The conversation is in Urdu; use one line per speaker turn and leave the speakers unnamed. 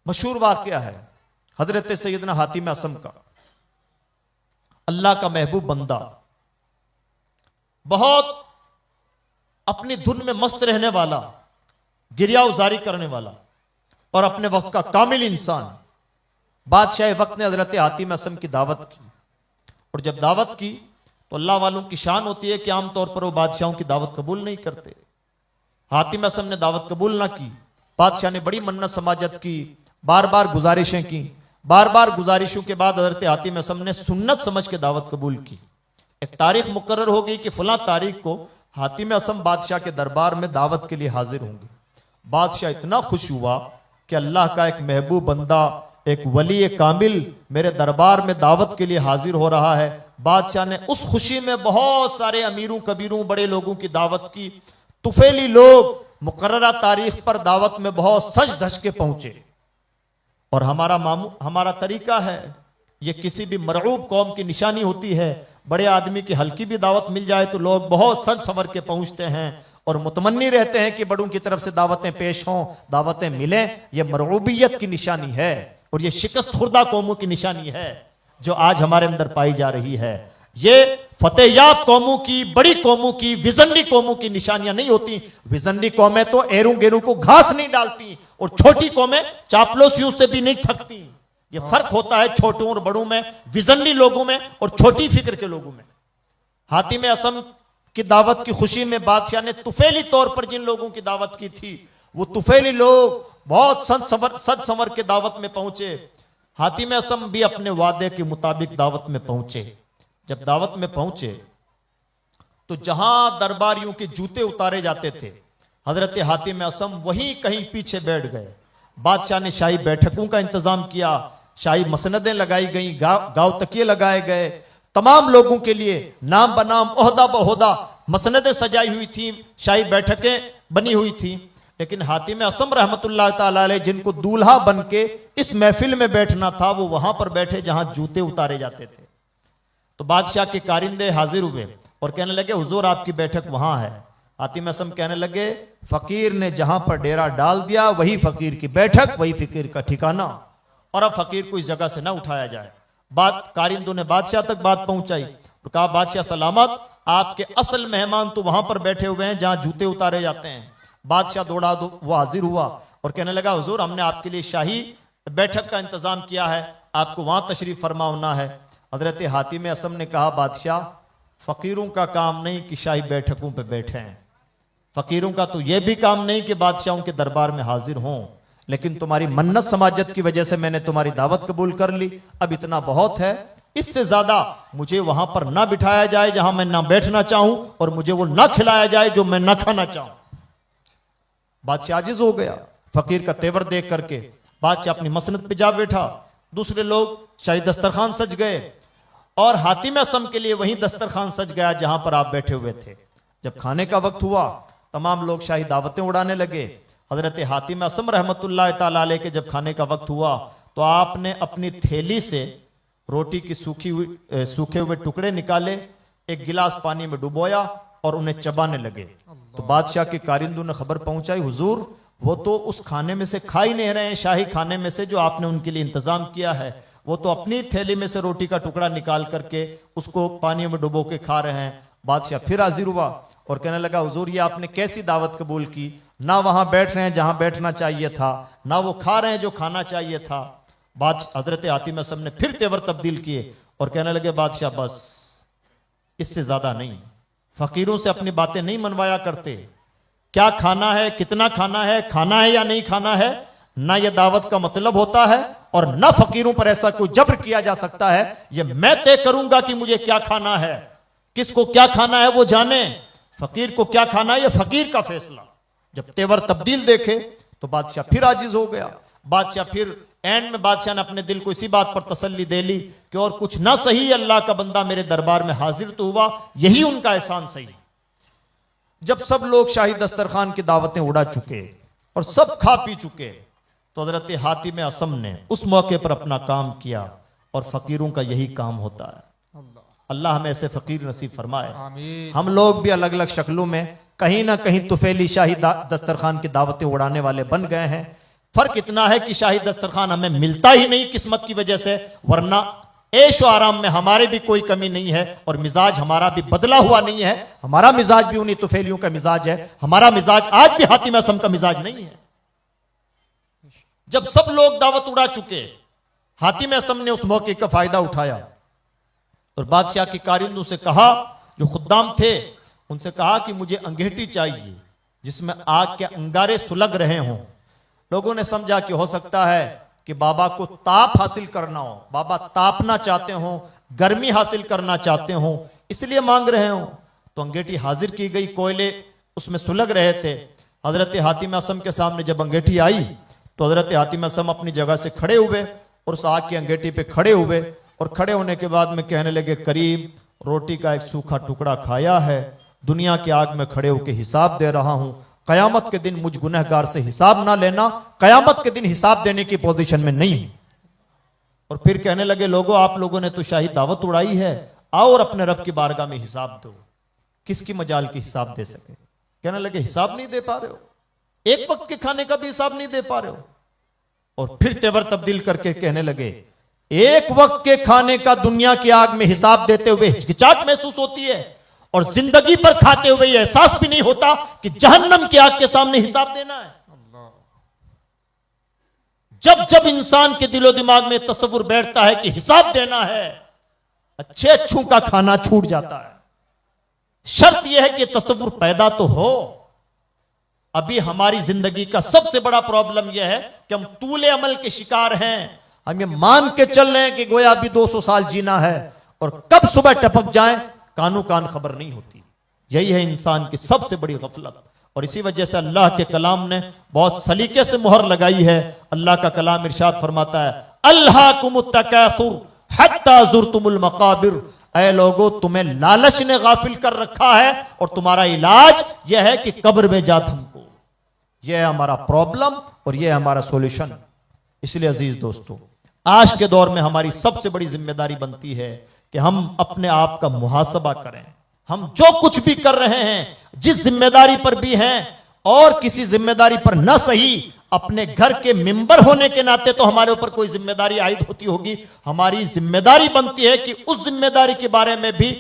مشہور واقعہ ہے حضرت سیدنا حاتم اصم کا، اللہ کا محبوب بندہ، بہت اپنی دھن میں مست رہنے والا، گریا ازاری کرنے والا اور اپنے وقت کا کامل انسان۔ بادشاہ وقت نے حضرت حاتم اصم کی دعوت کی، اور جب دعوت کی تو اللہ والوں کی شان ہوتی ہے کہ عام طور پر وہ بادشاہوں کی دعوت قبول نہیں کرتے۔ حاتم اصم نے دعوت قبول نہ کی، بادشاہ نے بڑی منت سماجت کی، بار بار گزارشیں کی، بار بار گزارشوں کے بعد حضرت حاتم اصم نے سنت سمجھ کے دعوت قبول کی۔ ایک تاریخ مقرر ہو گئی کہ فلاں تاریخ کو حاتم اصم بادشاہ کے دربار میں دعوت کے لیے حاضر ہوں گے۔ بادشاہ اتنا خوش ہوا کہ اللہ کا ایک محبوب بندہ، ایک ولی کامل میرے دربار میں دعوت کے لیے حاضر ہو رہا ہے۔ بادشاہ نے اس خوشی میں بہت سارے امیروں کبیروں بڑے لوگوں کی دعوت کی۔ طفیلی لوگ مقررہ تاریخ پر دعوت میں بہت سج دھج کے پہنچے، اور ہمارا طریقہ ہے، یہ کسی بھی مرعوب قوم کی نشانی ہوتی ہے، بڑے آدمی کی ہلکی بھی دعوت مل جائے تو لوگ بہت سج سنور کے پہنچتے ہیں اور متمنی رہتے ہیں کہ بڑوں کی طرف سے دعوتیں پیش ہوں، دعوتیں ملیں۔ یہ مرعوبیت کی نشانی ہے اور یہ شکست خوردہ قوموں کی نشانی ہے جو آج ہمارے اندر پائی جا رہی ہے۔ یہ فتح یاب قوموں کی، بڑی قوموں کی، وزنری قوموں کی نشانیاں نہیں ہوتی۔ وزنری قومیں تو ایروں گیروں کو گھاس نہیں ڈالتی، اور چھوٹی قومیں چاپلوسیوں سے بھی نہیں تھکتی۔ یہ فرق ہوتا ہے چھوٹوں اور بڑوں میں، وزنری لوگوں میں اور چھوٹی فکر کے لوگوں میں۔ حاتم اصم کی دعوت کی خوشی میں بادشاہ نے طفیلی طور پر جن لوگوں کی دعوت کی تھی، وہ طفیلی لوگ بہت سج سنور کے دعوت میں پہنچے۔ حاتم اصم بھی اپنے وعدے کے مطابق دعوت میں پہنچے۔ جب دعوت میں پہنچے تو جہاں درباریوں کے جوتے اتارے جاتے تھے، حضرت حاتم اصم وہیں کہیں پیچھے بیٹھ گئے۔ بادشاہ نے شاہی بیٹھکوں کا انتظام کیا، شاہی مسندیں لگائی گئیں، گاؤ تکیے لگائے گئے، تمام لوگوں کے لیے نام بنام عہدہ بعہدہ مسندیں سجائی ہوئی تھیں، شاہی بیٹھکیں بنی ہوئی تھیں۔ لیکن حاتم اصم رحمت اللہ تعالیٰ علیہ جن کو دولہا بن کے اس محفل میں بیٹھنا تھا، وہ وہاں پر بیٹھے جہاں جوتے اتارے جاتے تھے۔ تو بادشاہ کے کارندے حاضر ہوئے اور کہنے لگے حضور آپ کی بیٹھک وہاں ہے۔ حاتم اصم کہنے لگے فقیر نے جہاں پر ڈیرا ڈال دیا وہی فقیر کی بیٹھک، وہی فقیر کا ٹھکانہ، اور اب فقیر کو اس جگہ سے نہ اٹھایا جائے۔ کارندوں نے بادشاہ تک بات پہنچائی اور کہا بادشاہ سلامت، آپ کے اصل مہمان تو وہاں پر بیٹھے ہوئے ہیں جہاں جوتے اتارے جاتے ہیں۔ بادشاہ دوڑا وہ حاضر ہوا اور کہنے لگا حضور ہم نے آپ کے لیے شاہی بیٹھک کا انتظام کیا ہے، آپ کو وہاں تشریف فرما ہونا ہے۔ حضرت حاتم اصم نے کہا بادشاہ فقیروں کا کام نہیں کہ شاہی بیٹھکوں پہ بیٹھے ہیں، فقیروں کا تو یہ بھی کام نہیں کہ بادشاہوں کے دربار میں حاضر ہوں، لیکن تمہاری منت سماجت کی وجہ سے میں نے تمہاری دعوت قبول کر لی، اب اتنا بہت ہے، اس سے زیادہ مجھے وہاں پر نہ بٹھایا جائے جہاں میں نہ بیٹھنا چاہوں، اور مجھے وہ نہ کھلایا جائے جو میں نہ کھانا چاہوں۔ بادشاہ عاجز ہو گیا فقیر کا تیور دیکھ کر کے۔ بادشاہ اپنی مسند پہ جا بیٹھا، دوسرے لوگ شاہی دسترخوان سج گئے، اور حاتم اصم کے لیے وہیں دسترخوان سج گیا جہاں پر آپ بیٹھے ہوئے تھے۔ جب کھانے کا وقت ہوا تمام لوگ شاہی دعوتیں اڑانے لگے۔ حضرت حاتم اصم رحمت اللہ تعالیٰ علیہ کے جب کھانے کا وقت ہوا تو آپ نے اپنی تھیلی سے روٹی کی سوکھے ہوئے ٹکڑے نکالے، ایک گلاس پانی میں ڈبویا اور انہیں چبانے لگے۔ تو بادشاہ کے کارندوں نے خبر پہنچائی حضور وہ تو اس کھانے میں سے کھا ہی نہیں رہے ہیں، شاہی کھانے میں سے جو آپ نے ان کے لیے انتظام کیا ہے، وہ تو اپنی تھیلی میں سے روٹی کا ٹکڑا نکال کر کے اس کو پانی میں ڈبو کے کھا رہے ہیں۔ بادشاہ پھر حاضر ہوا اور کہنے لگا حضور یہ آپ نے کیسی دعوت قبول کی، نہ وہاں بیٹھ رہے ہیں جہاں بیٹھنا چاہیے تھا، نہ وہ کھا رہے ہیں جو کھانا چاہیے تھا۔ حضرت حاتم اصم نے پھر تیور تبدیل کیے اور کہنے لگے بادشاہ بس اس سے زیادہ نہیں، فقیروں سے اپنی باتیں نہیں منوایا کرتے، کیا کھانا ہے، کتنا کھانا ہے یا نہیں کھانا ہے، نہ یہ دعوت کا مطلب ہوتا ہے، اور نہ فقیروں پر ایسا کوئی جبر کیا جا سکتا ہے۔ یہ میں طے کروں گا کہ مجھے کیا کھانا ہے، کس کو کیا کھانا ہے وہ جانے، فقیر کو کیا کھانا ہے یہ فقیر کا فیصلہ۔ جب تیور تبدیل دیکھے تو بادشاہ پھر عاجز ہو گیا۔ بادشاہ پھر اینڈ میں بادشاہ نے اپنے دل کو اسی بات پر تسلی دے لی کہ اور کچھ نہ صحیح، اللہ کا بندہ میرے دربار میں حاضر تو ہوا، یہی ان کا احسان صحیح۔ جب سب لوگ شاہی دسترخوان کی دعوتیں اڑا چکے اور سب کھا پی چکے تو حضرت حاتم اصم نے اس موقع پر اپنا کام کیا، اور فقیروں کا یہی کام ہوتا ہے۔ اللہ ہمیں ایسے فقیر نصیب فرمائے۔ ہم لوگ بھی الگ الگ شکلوں میں کہیں نہ کہیں طفیلی شاہی دسترخوان کی دعوتیں اڑانے والے بن گئے ہیں، فرق اتنا ہے کہ شاہی دسترخوان ہمیں ملتا ہی نہیں قسمت کی وجہ سے، ورنہ عیش و آرام میں ہمارے بھی کوئی کمی نہیں ہے، اور مزاج ہمارا بھی بدلا ہوا نہیں ہے. ہمارا مزاج بھی انہی طفیلیوں کا مزاج ہے. ہمارا مزاج آج بھی حاتم اعصم کا مزاج نہیں ہے. جب سب لوگ دعوت اڑا چکے، حاتم اعصم نے اس موقع کا فائدہ اٹھایا اور بادشاہ کی کارندوں سے کہا، جو خدام تھے ان سے کہا کہ مجھے انگیٹھی چاہیے جس میں آگ کے انگارے سلگ رہے ہوں. لوگوں نے سمجھا کہ ہو سکتا ہے کہ بابا کو تاپ حاصل کرنا ہو، بابا تاپنا چاہتے ہوں، گرمی حاصل کرنا چاہتے ہوں، اس لیے مانگ رہے ہوں. تو انگیٹھی حاضر کی گئی، کوئلے اس میں سلگ رہے تھے. حضرت حاتم اعصم کے سامنے جب انگیٹھی آئی تو حضرت حاتم اعصم اپنی جگہ سے کھڑے ہوئے اور اس آگ کی انگیٹھی پہ کھڑے ہوئے، اور کھڑے ہونے کے بعد میں کہنے لگے، کریم روٹی کا ایک سوکھا ٹکڑا کھایا ہے، دنیا کی آگ میں کھڑے ہو کے حساب دے رہا ہوں. قیامت کے دن مجھ گنہگار سے حساب نہ لینا، قیامت کے دن حساب دینے کی پوزیشن میں نہیں ہوں. اور پھر کہنے لگے، لوگوں آپ لوگوں نے تو شاہی دعوت اڑائی ہے، آؤ اور اپنے رب کی بارگاہ میں حساب دو. کس کی مجال کی حساب دے سکے؟ کہنے لگے، حساب نہیں دے پا رہے ہو، ایک وقت کے کھانے کا بھی حساب نہیں دے پا رہے ہو. اور پھر تیور تبدیل کر کے کہنے لگے، ایک وقت کے کھانے کا دنیا کی آگ میں حساب دیتے ہوئے ہچکچاہٹ محسوس ہوتی ہے، اور زندگی پر کھاتے ہوئے یہ احساس بھی نہیں ہوتا کہ جہنم کی آگ کے سامنے حساب دینا ہے. جب جب انسان کے دل و دماغ میں تصور بیٹھتا ہے کہ حساب دینا ہے، اچھے اچھوں کا کھانا چھوٹ جاتا ہے. شرط یہ ہے کہ تصور پیدا تو ہو. ابھی ہماری زندگی کا سب سے بڑا پرابلم یہ ہے کہ ہم طول عمل کے شکار ہیں. ہم یہ مان کے چل رہے ہیں کہ گویا ابھی 200 سال جینا ہے، اور کب صبح ٹپک جائیں کانوں کان خبر نہیں ہوتی. یہی ہے انسان کی سب سے بڑی غفلت. اور اسی وجہ سے اللہ کے کلام نے بہت سلیقے سے مہر لگائی ہے. اللہ کا کلام ارشاد فرماتا ہے، الہاکم التکاثر حتی زرتم المقابر. اے لوگو تمہیں لالچ نے غافل کر رکھا ہے، اور تمہارا علاج یہ ہے کہ قبر میں جا تم کو. یہ ہے ہمارا پرابلم اور یہ ہے ہمارا سولوشن. اس لیے عزیز دوستو، آج کے دور میں ہماری سب سے بڑی ذمہ داری بنتی ہے کہ ہم اپنے آپ کا محاسبہ کریں. ہم جو کچھ بھی کر رہے ہیں، جس ذمہ داری پر بھی ہیں، اور کسی ذمہ داری پر نہ صحیح، اپنے گھر کے ممبر ہونے کے ناطے تو ہمارے اوپر کوئی ذمہ داری عائد ہوتی ہوگی. ہماری ذمہ داری بنتی ہے کہ اس ذمہ داری کے بارے میں بھی